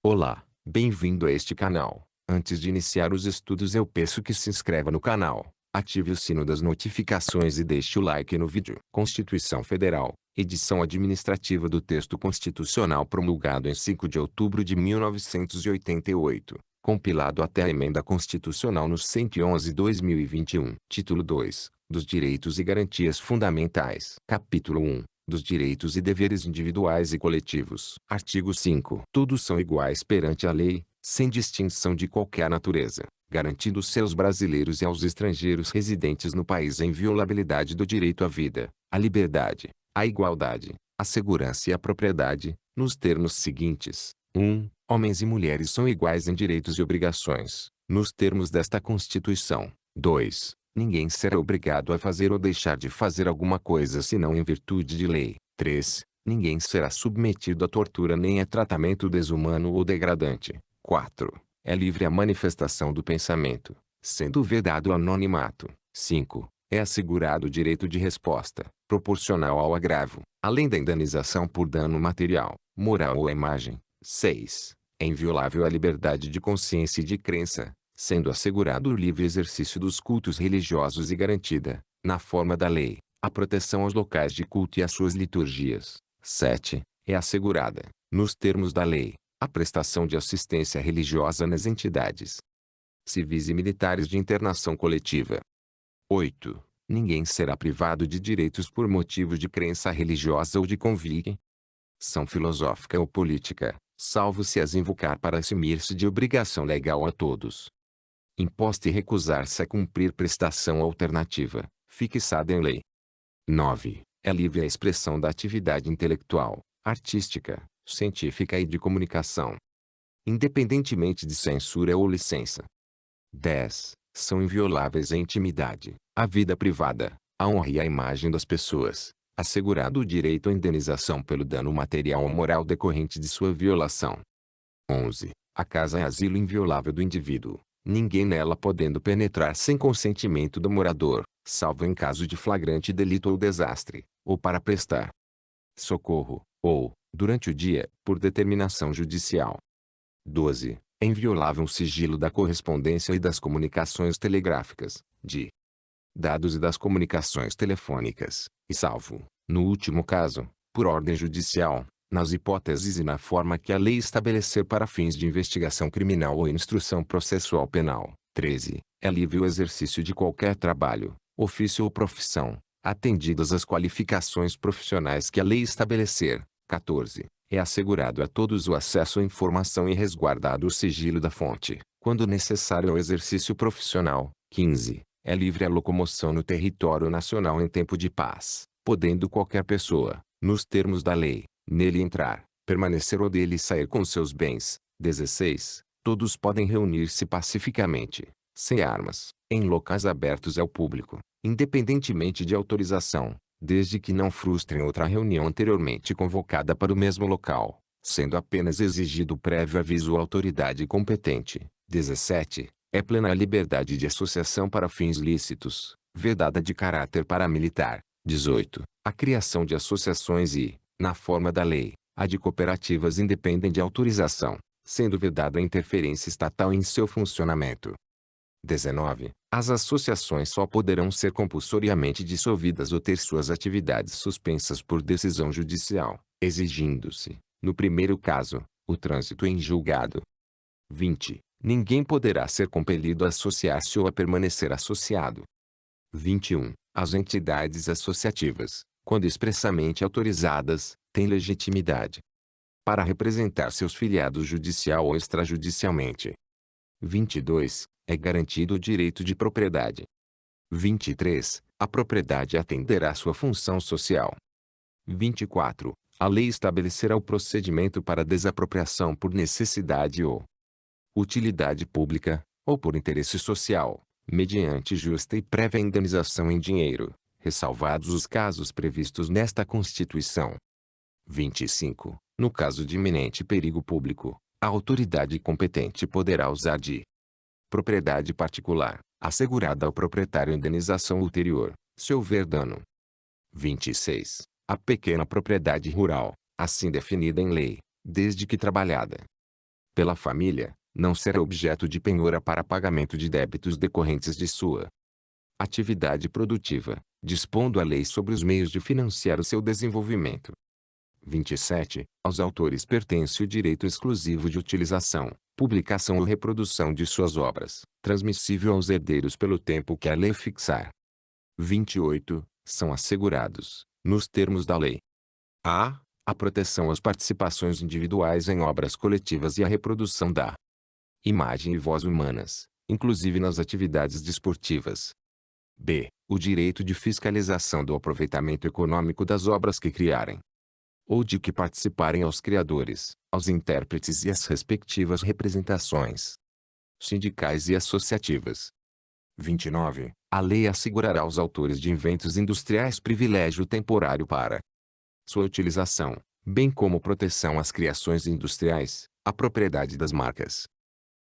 Olá, bem-vindo a este canal. Antes de iniciar os estudos eu peço que se inscreva no canal, ative o sino das notificações e deixe o like no vídeo. Constituição Federal, edição administrativa do texto constitucional promulgado em 5 de outubro de 1988, compilado até a emenda constitucional no 111/2021. Título 2, dos direitos e garantias fundamentais. Capítulo 1, dos direitos e deveres individuais e coletivos. Artigo 5. Todos são iguais perante a lei, sem distinção de qualquer natureza, garantindo-se aos brasileiros e aos estrangeiros residentes no país a inviolabilidade do direito à vida, à liberdade, à igualdade, à segurança e à propriedade, nos termos seguintes: 1. Homens e mulheres são iguais em direitos e obrigações, nos termos desta Constituição. 2. Ninguém será obrigado a fazer ou deixar de fazer alguma coisa senão em virtude de lei. 3. Ninguém será submetido a tortura nem a tratamento desumano ou degradante. 4. É livre a manifestação do pensamento, sendo vedado o anonimato. 5. É assegurado o direito de resposta, proporcional ao agravo, além da indenização por dano material, moral ou à imagem. 6. É inviolável a liberdade de consciência e de crença, sendo assegurado o livre exercício dos cultos religiosos e garantida, na forma da lei, a proteção aos locais de culto e às suas liturgias. 7. É assegurada, nos termos da lei, a prestação de assistência religiosa nas entidades civis e militares de internação coletiva. 8. Ninguém será privado de direitos por motivos de crença religiosa ou de convicção filosófica ou política, salvo se as invocar para eximir-se de obrigação legal a todos imposta e recusar-se a cumprir prestação alternativa, fixada em lei. 9. É livre a expressão da atividade intelectual, artística, científica e de comunicação, independentemente de censura ou licença. 10. São invioláveis a intimidade, a vida privada, a honra e a imagem das pessoas, assegurado o direito à indenização pelo dano material ou moral decorrente de sua violação. 11. A casa é asilo inviolável do indivíduo, ninguém nela podendo penetrar sem consentimento do morador, salvo em caso de flagrante delito ou desastre, ou para prestar socorro, ou, durante o dia, por determinação judicial. 12. É inviolável o sigilo da correspondência e das comunicações telegráficas, de dados e das comunicações telefônicas, e salvo, no último caso, por ordem judicial, nas hipóteses e na forma que a lei estabelecer para fins de investigação criminal ou instrução processual penal. 13. É livre o exercício de qualquer trabalho, ofício ou profissão, atendidas as qualificações profissionais que a lei estabelecer. 14. É assegurado a todos o acesso à informação e resguardado o sigilo da fonte, quando necessário ao exercício profissional. 15. É livre a locomoção no território nacional em tempo de paz, podendo qualquer pessoa, nos termos da lei, nele entrar, permanecer ou dele sair com seus bens. 16. Todos podem reunir-se pacificamente, sem armas, em locais abertos ao público, independentemente de autorização, desde que não frustrem outra reunião anteriormente convocada para o mesmo local, sendo apenas exigido prévio aviso à autoridade competente. 17. É plena a liberdade de associação para fins lícitos, vedada de caráter paramilitar. 18. A criação de associações e, na forma da lei, a de cooperativas independem de autorização, sendo vedada a interferência estatal em seu funcionamento. 19. As associações só poderão ser compulsoriamente dissolvidas ou ter suas atividades suspensas por decisão judicial, exigindo-se, no primeiro caso, o trânsito em julgado. 20. Ninguém poderá ser compelido a associar-se ou a permanecer associado. 21. As entidades associativas, quando expressamente autorizadas, têm legitimidade para representar seus filiados judicial ou extrajudicialmente. 22. É garantido o direito de propriedade. 23. A propriedade atenderá à sua função social. 24. A lei estabelecerá o procedimento para desapropriação por necessidade ou utilidade pública, ou por interesse social, mediante justa e prévia indenização em dinheiro, ressalvados os casos previstos nesta Constituição. 25. No caso de iminente perigo público, a autoridade competente poderá usar de propriedade particular, assegurada ao proprietário indenização ulterior, se houver dano. 26. A pequena propriedade rural, assim definida em lei, desde que trabalhada pela família, não será objeto de penhora para pagamento de débitos decorrentes de sua atividade produtiva, dispondo a lei sobre os meios de financiar o seu desenvolvimento. 27. Aos autores pertence o direito exclusivo de utilização, publicação ou reprodução de suas obras, transmissível aos herdeiros pelo tempo que a lei fixar. 28. São assegurados, nos termos da lei: a. A proteção às participações individuais em obras coletivas e a reprodução da imagem e voz humanas, inclusive nas atividades desportivas. b. O direito de fiscalização do aproveitamento econômico das obras que criarem ou de que participarem aos criadores, aos intérpretes e às respectivas representações sindicais e associativas. 29. A lei assegurará aos autores de inventos industriais privilégio temporário para sua utilização, bem como proteção às criações industriais, à propriedade das marcas,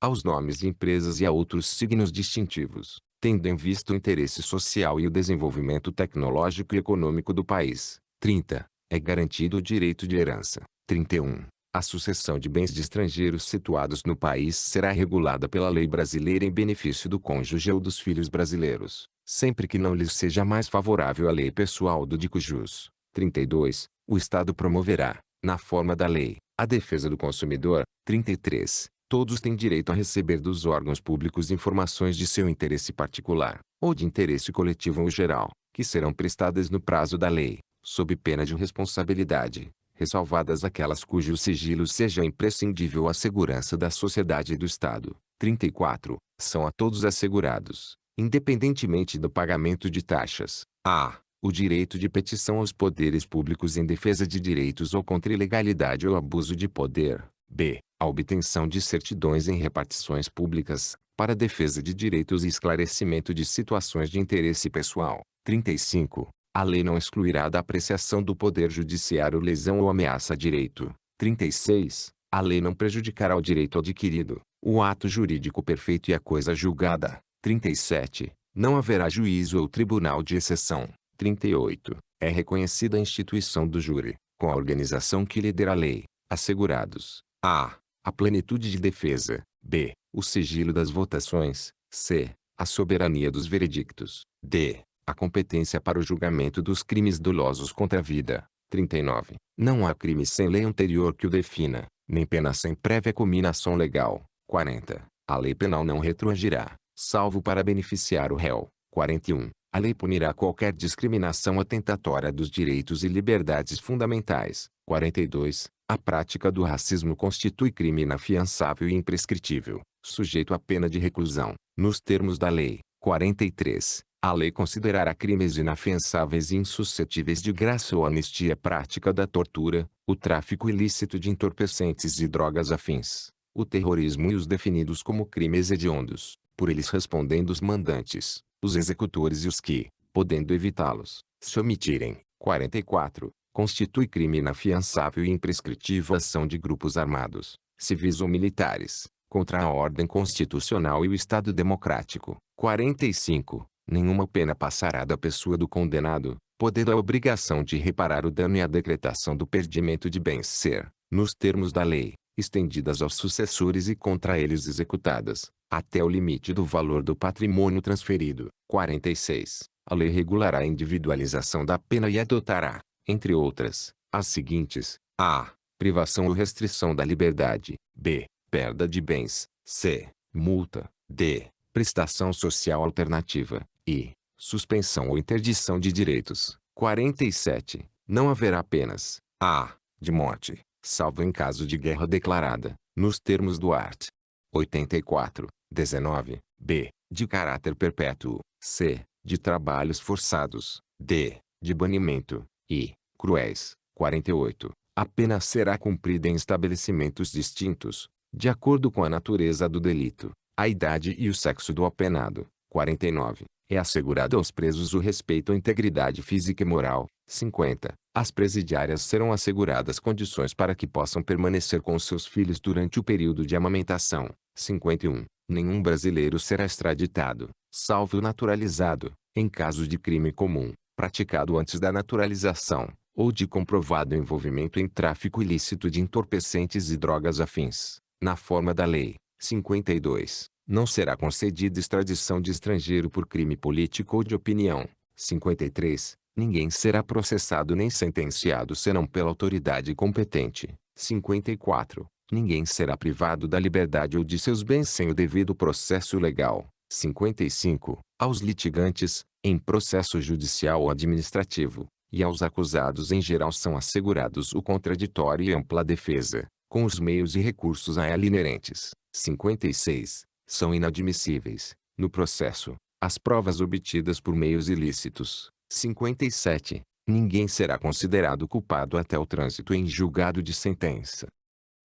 aos nomes de empresas e a outros signos distintivos, tendo em vista o interesse social e o desenvolvimento tecnológico e econômico do país. 30. É garantido o direito de herança. 31. A sucessão de bens de estrangeiros situados no país será regulada pela lei brasileira em benefício do cônjuge ou dos filhos brasileiros, sempre que não lhes seja mais favorável a lei pessoal do de cujus. 32. O Estado promoverá, na forma da lei, a defesa do consumidor. 33. Todos têm direito a receber dos órgãos públicos informações de seu interesse particular, ou de interesse coletivo ou geral, que serão prestadas no prazo da lei, sob pena de responsabilidade, ressalvadas aquelas cujo sigilo seja imprescindível à segurança da sociedade e do Estado. 34. São a todos assegurados, independentemente do pagamento de taxas: a. O direito de petição aos poderes públicos em defesa de direitos ou contra ilegalidade ou abuso de poder. b. A obtenção de certidões em repartições públicas, para defesa de direitos e esclarecimento de situações de interesse pessoal. 35. A lei não excluirá da apreciação do Poder Judiciário lesão ou ameaça a direito. 36. A lei não prejudicará o direito adquirido, o ato jurídico perfeito e a coisa julgada. 37. Não haverá juízo ou tribunal de exceção. 38. É reconhecida a instituição do júri, com a organização que lhe der a lei, assegurados: a. A plenitude de defesa. b. O sigilo das votações. c. A soberania dos veredictos. d. A competência para o julgamento dos crimes dolosos contra a vida. 39. Não há crime sem lei anterior que o defina, nem pena sem prévia cominação legal. 40. A lei penal não retroagirá, salvo para beneficiar o réu. 41. A lei punirá qualquer discriminação atentatória dos direitos e liberdades fundamentais. 42. A prática do racismo constitui crime inafiançável e imprescritível, sujeito à pena de reclusão, nos termos da lei. 43. A lei considerará crimes inafiançáveis e insuscetíveis de graça ou anistia a prática da tortura, o tráfico ilícito de entorpecentes e drogas afins, o terrorismo e os definidos como crimes hediondos, por eles respondendo os mandantes, os executores e os que, podendo evitá-los, se omitirem. 44. Constitui crime inafiançável e imprescritível a ação de grupos armados, civis ou militares, contra a ordem constitucional e o Estado democrático. 45. Nenhuma pena passará da pessoa do condenado, podendo a obrigação de reparar o dano e a decretação do perdimento de bens ser, nos termos da lei, estendidas aos sucessores e contra eles executadas, até o limite do valor do patrimônio transferido. 46. A lei regulará a individualização da pena e adotará, entre outras, as seguintes: a. Privação ou restrição da liberdade. b. Perda de bens. c. Multa. d. Prestação social alternativa. e. Suspensão ou interdição de direitos. 47. Não haverá penas: a. De morte, salvo em caso de guerra declarada, nos termos do art. 84. 19. b. De caráter perpétuo. c. De trabalhos forçados. d. De banimento. e. Cruéis. 48. A pena será cumprida em estabelecimentos distintos, de acordo com a natureza do delito, a idade e o sexo do apenado. 49. É assegurado aos presos o respeito à integridade física e moral. 50. As presidiárias serão asseguradas condições para que possam permanecer com seus filhos durante o período de amamentação. 51. Nenhum brasileiro será extraditado, salvo o naturalizado, em caso de crime comum, praticado antes da naturalização, ou de comprovado envolvimento em tráfico ilícito de entorpecentes e drogas afins. Na forma da lei. 52. Não será concedida extradição de estrangeiro por crime político ou de opinião. 53. Ninguém será processado nem sentenciado senão pela autoridade competente. 54. Ninguém será privado da liberdade ou de seus bens sem o devido processo legal. 55. Aos litigantes, em processo judicial ou administrativo, e aos acusados em geral são assegurados o contraditório e ampla defesa, com os meios e recursos a ela inerentes. 56. São inadmissíveis, no processo, as provas obtidas por meios ilícitos. 57. Ninguém será considerado culpado até o trânsito em julgado de sentença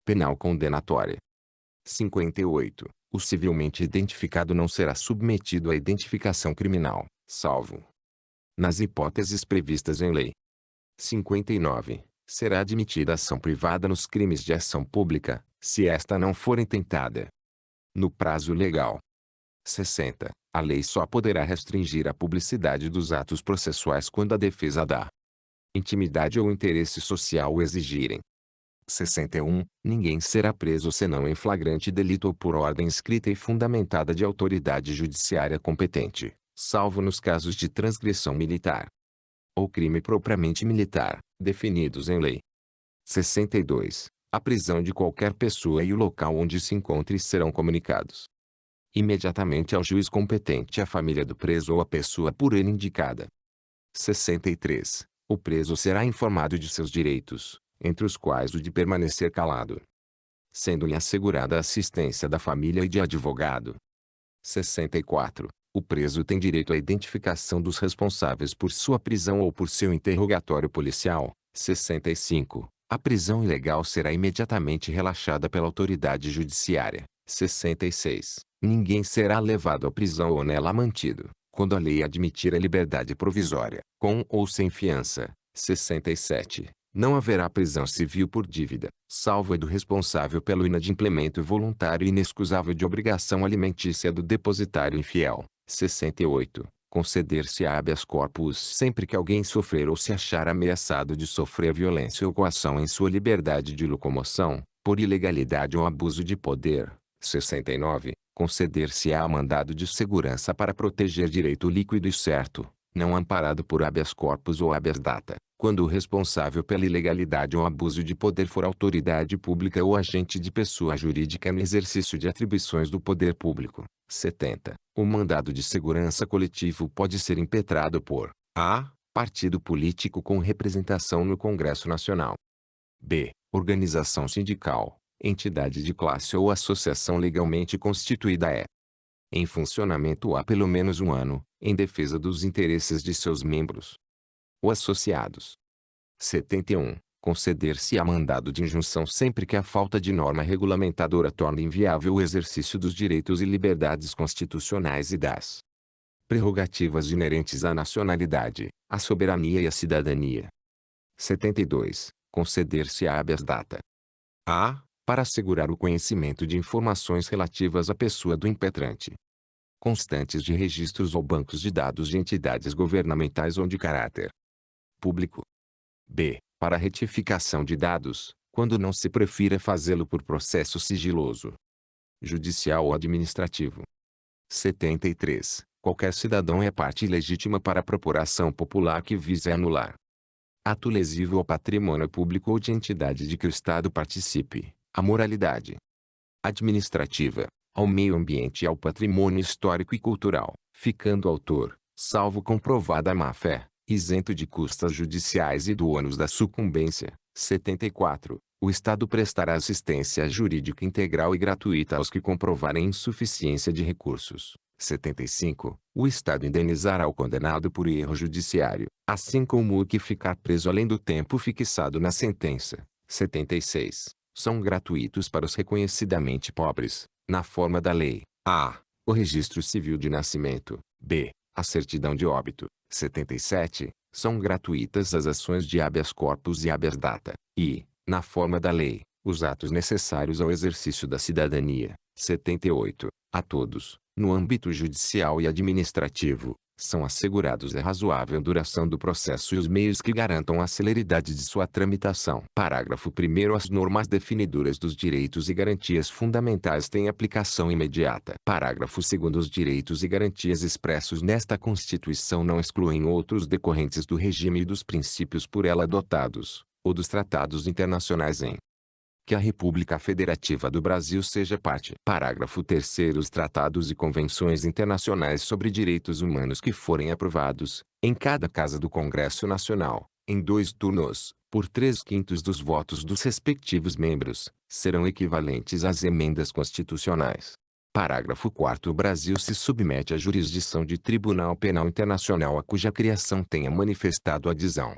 penal condenatória. 58. O civilmente identificado não será submetido à identificação criminal, salvo nas hipóteses previstas em lei. 59. Será admitida ação privada nos crimes de ação pública, se esta não for intentada no prazo legal. 60. A lei só poderá restringir a publicidade dos atos processuais quando a defesa da intimidade ou interesse social o exigirem. 61. Ninguém será preso senão em flagrante delito ou por ordem escrita e fundamentada de autoridade judiciária competente, salvo nos casos de transgressão militar ou crime propriamente militar, definidos em lei. 62. A prisão de qualquer pessoa e o local onde se encontre serão comunicados imediatamente ao juiz competente, à família do preso ou à pessoa por ele indicada. 63. O preso será informado de seus direitos, entre os quais o de permanecer calado, sendo-lhe assegurada a assistência da família e de advogado. 64. O preso tem direito à identificação dos responsáveis por sua prisão ou por seu interrogatório policial. 65. A prisão ilegal será imediatamente relaxada pela autoridade judiciária. 66. Ninguém será levado à prisão ou nela mantido, quando a lei admitir a liberdade provisória, com ou sem fiança. 67. Não haverá prisão civil por dívida, salvo a do responsável pelo inadimplemento voluntário e inexcusável de obrigação alimentícia do depositário infiel. 68. Conceder-se habeas corpus sempre que alguém sofrer ou se achar ameaçado de sofrer violência ou coação em sua liberdade de locomoção, por ilegalidade ou abuso de poder. 69. Conceder-se-á mandado de segurança para proteger direito líquido e certo, não amparado por habeas corpus ou habeas data, quando o responsável pela ilegalidade ou abuso de poder for autoridade pública ou agente de pessoa jurídica no exercício de atribuições do poder público. 70. O mandado de segurança coletivo pode ser impetrado por a. Partido político com representação no Congresso Nacional. b. Organização sindical, entidade de classe ou associação legalmente constituída em funcionamento há pelo menos um ano, em defesa dos interesses de seus membros ou associados. 71. Conceder-se-á mandado de injunção sempre que a falta de norma regulamentadora torne inviável o exercício dos direitos e liberdades constitucionais e das prerrogativas inerentes à nacionalidade, à soberania e à cidadania. 72. Conceder-se-á habeas data. A. Para assegurar o conhecimento de informações relativas à pessoa do impetrante, constantes de registros ou bancos de dados de entidades governamentais ou de caráter público. b. Para retificação de dados, quando não se prefira fazê-lo por processo sigiloso, judicial ou administrativo. 73. Qualquer cidadão é parte legítima para a procuração popular que vise anular ato lesivo ao patrimônio público ou de entidade de que o Estado participe, à moralidade administrativa, ao meio ambiente e ao patrimônio histórico e cultural, ficando o autor, salvo comprovada a má-fé, isento de custas judiciais e do ônus da sucumbência. 74. O Estado prestará assistência jurídica integral e gratuita aos que comprovarem insuficiência de recursos. 75. O Estado indenizará o condenado por erro judiciário, assim como o que ficar preso além do tempo fixado na sentença. 76. São gratuitos para os reconhecidamente pobres, na forma da lei, a. O registro civil de nascimento, b. A certidão de óbito. 77. São gratuitas as ações de habeas corpus e habeas data, e, na forma da lei, os atos necessários ao exercício da cidadania. 78. A todos, no âmbito judicial e administrativo, São assegurados a razoável duração do processo e os meios que garantam a celeridade de sua tramitação. Parágrafo 1º. As normas definidoras dos direitos e garantias fundamentais têm aplicação imediata. Parágrafo 2º. Os direitos e garantias expressos nesta Constituição não excluem outros decorrentes do regime e dos princípios por ela adotados, ou dos tratados internacionais em que a República Federativa do Brasil seja parte. Parágrafo 3º. Os tratados e convenções internacionais sobre direitos humanos que forem aprovados, em cada casa do Congresso Nacional, em 2 turnos, por 3/5 dos votos dos respectivos membros, serão equivalentes às emendas constitucionais. Parágrafo 4º. O Brasil se submete à jurisdição de Tribunal Penal Internacional a cuja criação tenha manifestado adesão.